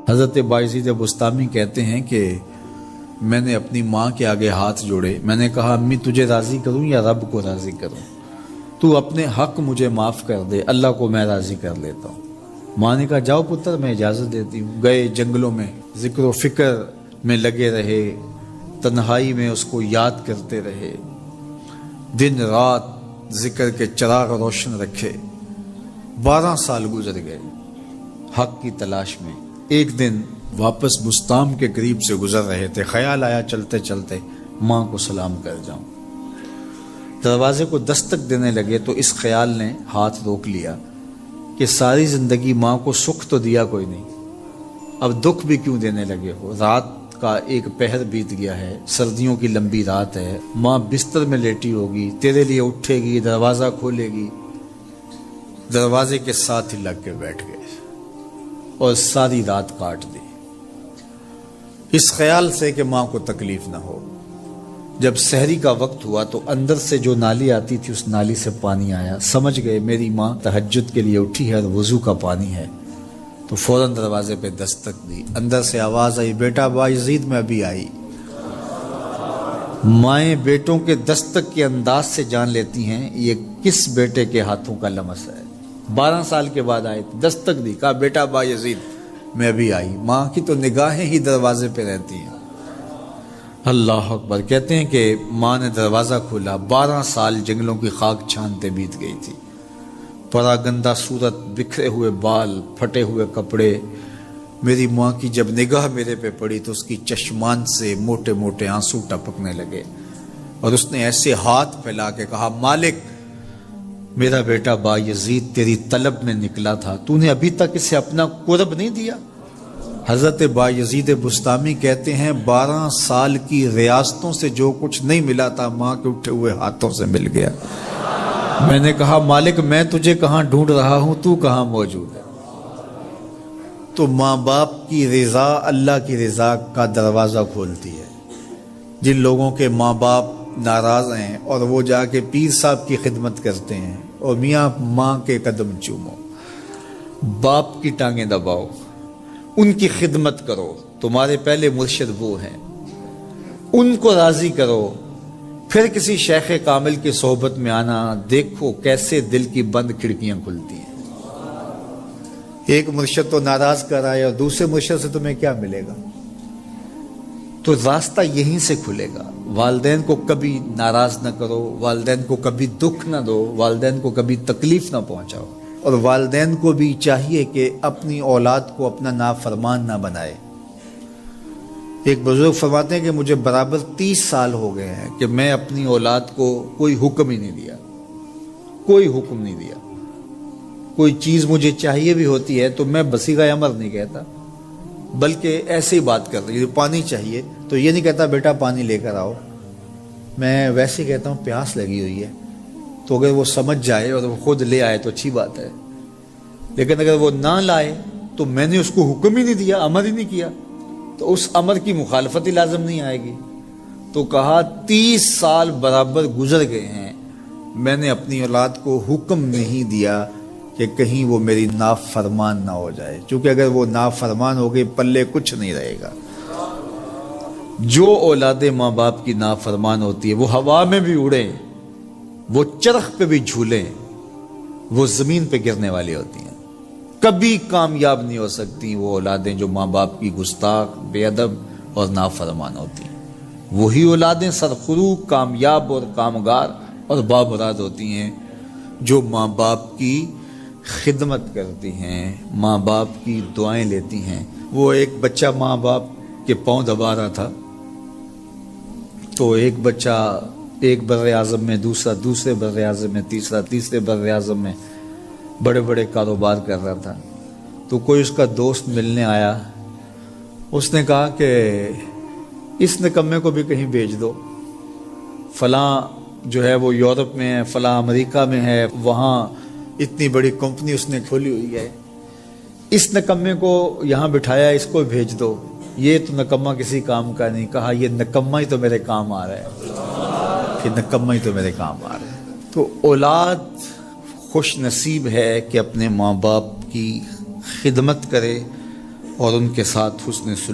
حضرت بایزید بستامی کہتے ہیں کہ میں نے اپنی ماں کے آگے ہاتھ جوڑے، میں نے کہا امی تجھے راضی کروں یا رب کو راضی کروں؟ تو اپنے حق مجھے معاف کر دے، اللہ کو میں راضی کر لیتا ہوں۔ ماں نے کہا جاؤ پتر میں اجازت دیتی ہوں۔ گئے جنگلوں میں ذکر و فکر میں لگے رہے، تنہائی میں اس کو یاد کرتے رہے، دن رات ذکر کے چراغ روشن رکھے۔ 12 سال گزر گئے حق کی تلاش میں۔ ایک دن واپس بستام کے قریب سے گزر رہے تھے، خیال آیا چلتے چلتے ماں کو سلام کر جاؤں۔ دروازے کو دستک دینے لگے تو اس خیال نے ہاتھ روک لیا کہ ساری زندگی ماں کو سکھ تو دیا کوئی نہیں، اب دکھ بھی کیوں دینے لگے ہو؟ رات کا ایک پہر بیت گیا ہے، سردیوں کی لمبی رات ہے، ماں بستر میں لیٹی ہوگی، تیرے لیے اٹھے گی، دروازہ کھولے گی۔ دروازے کے ساتھ ہی لگ کے بیٹھ گئے اور ساری رات کاٹ دی، اس خیال سے کہ ماں کو تکلیف نہ ہو۔ جب سحری کا وقت ہوا تو اندر سے جو نالی آتی تھی اس نالی سے پانی آیا، سمجھ گئے میری ماں تہجد کے لیے اٹھی ہے اور وضو کا پانی ہے، تو فوراً دروازے پہ دستک دی۔ اندر سے آواز آئی بیٹا بایزید میں ابھی آئی۔ مائیں بیٹوں کے دستک کے انداز سے جان لیتی ہیں یہ کس بیٹے کے ہاتھوں کا لمس ہے۔ 12 سال کے بعد آئے، دستک دی، کہا بیٹا بایزید میں ابھی آئی۔ ماں کی تو نگاہیں ہی دروازے پہ رہتی ہیں۔ اللہ اکبر۔ کہتے ہیں کہ ماں نے دروازہ کھولا، 12 سال جنگلوں کی خاک چھانتے بیت گئی تھی، پراگندہ صورت، بکھرے ہوئے بال، پھٹے ہوئے کپڑے۔ میری ماں کی جب نگاہ میرے پہ پڑی تو اس کی چشمان سے موٹے موٹے آنسو ٹپکنے لگے، اور اس نے ایسے ہاتھ پھیلا کے کہا مالک میرا بیٹا بایزید تیری طلب میں نکلا تھا، تو نے ابھی تک اسے اپنا قرب نہیں دیا۔ حضرت بایزید بستامی کہتے ہیں 12 سال کی ریاستوں سے جو کچھ نہیں ملا تھا ماں کے اٹھے ہوئے ہاتھوں سے مل گیا۔ میں نے کہا مالک میں تجھے کہاں ڈھونڈ رہا ہوں، تو کہاں موجود ہے؟ تو ماں باپ کی رضا اللہ کی رضا کا دروازہ کھولتی ہے۔ جن لوگوں کے ماں باپ ناراض ہیں اور وہ جا کے پیر صاحب کی خدمت کرتے ہیں، اور میاں ماں کے قدم چومو، باپ کی ٹانگیں دباؤ، ان کی خدمت کرو، تمہارے پہلے مرشد وہ ہیں، ان کو راضی کرو، پھر کسی شیخ کامل کی صحبت میں آنا، دیکھو کیسے دل کی بند کھڑکیاں کھلتی ہیں۔ ایک مرشد تو ناراض کر آئے اور دوسرے مرشد سے تمہیں کیا ملے گا؟ تو راستہ یہیں سے کھلے گا۔ والدین کو کبھی ناراض نہ کرو، والدین کو کبھی دکھ نہ دو، والدین کو کبھی تکلیف نہ پہنچاؤ، اور والدین کو بھی چاہیے کہ اپنی اولاد کو اپنا نافرمان نہ بنائے۔ ایک بزرگ فرماتے ہیں کہ مجھے برابر 30 سال ہو گئے ہیں کہ میں اپنی اولاد کو کوئی حکم ہی نہیں دیا، کوئی حکم نہیں دیا۔ کوئی چیز مجھے چاہیے بھی ہوتی ہے تو میں بصیغہ امر نہیں کہتا، بلکہ ایسے ہی بات کر رہی ہوں۔ پانی چاہیے تو یہ نہیں کہتا بیٹا پانی لے کر آؤ، میں ویسے ہی کہتا ہوں پیاس لگی ہوئی ہے، تو اگر وہ سمجھ جائے اور وہ خود لے آئے تو اچھی بات ہے، لیکن اگر وہ نہ لائے تو میں نے اس کو حکم ہی نہیں دیا، امر ہی نہیں کیا، تو اس امر کی مخالفت ہی لازم نہیں آئے گی۔ تو کہا 30 سال برابر گزر گئے ہیں، میں نے اپنی اولاد کو حکم نہیں دیا کہ کہیں وہ میری نافرمان نہ ہو جائے، چونکہ اگر وہ نافرمان ہو گئی پلے کچھ نہیں رہے گا۔ جو اولاد ماں باپ کی نافرمان ہوتی ہے وہ ہوا میں بھی اڑیں، وہ چرخ پہ بھی جھولیں، وہ زمین پہ گرنے والی ہوتی ہیں، کبھی کامیاب نہیں ہو سکتی وہ اولادیں جو ماں باپ کی گستاخ، بے ادب اور نافرمان ہوتی ہیں۔ وہی اولادیں سرخرو، کامیاب اور کامگار اور بامراد ہوتی ہیں جو ماں باپ کی خدمت کرتی ہیں، ماں باپ کی دعائیں لیتی ہیں۔ وہ ایک بچہ ماں باپ کے پاؤں دبا رہا تھا، تو ایک بچہ ایک بر اعظم میں، دوسرا دوسرے بر اعظم میں، تیسرا تیسرے بر اعظم میں بڑے بڑے کاروبار کر رہا تھا۔ تو کوئی اس کا دوست ملنے آیا، اس نے کہا کہ اس نکمے کو بھی کہیں بھیج دو، فلاں جو ہے وہ یورپ میں ہے، فلاں امریکہ میں ہے، وہاں اتنی بڑی کمپنی اس نے کھولی ہوئی ہے، اس نکمے کو یہاں بٹھایا، اس کو بھیج دو، یہ تو نکمہ کسی کام کا نہیں۔ کہا یہ نکمہ ہی تو میرے کام آ رہا ہے، یہ نکمہ ہی تو میرے کام آ رہا ہے۔ تو اولاد خوش نصیب ہے کہ اپنے ماں باپ کی خدمت کرے اور ان کے ساتھ حسن سلوک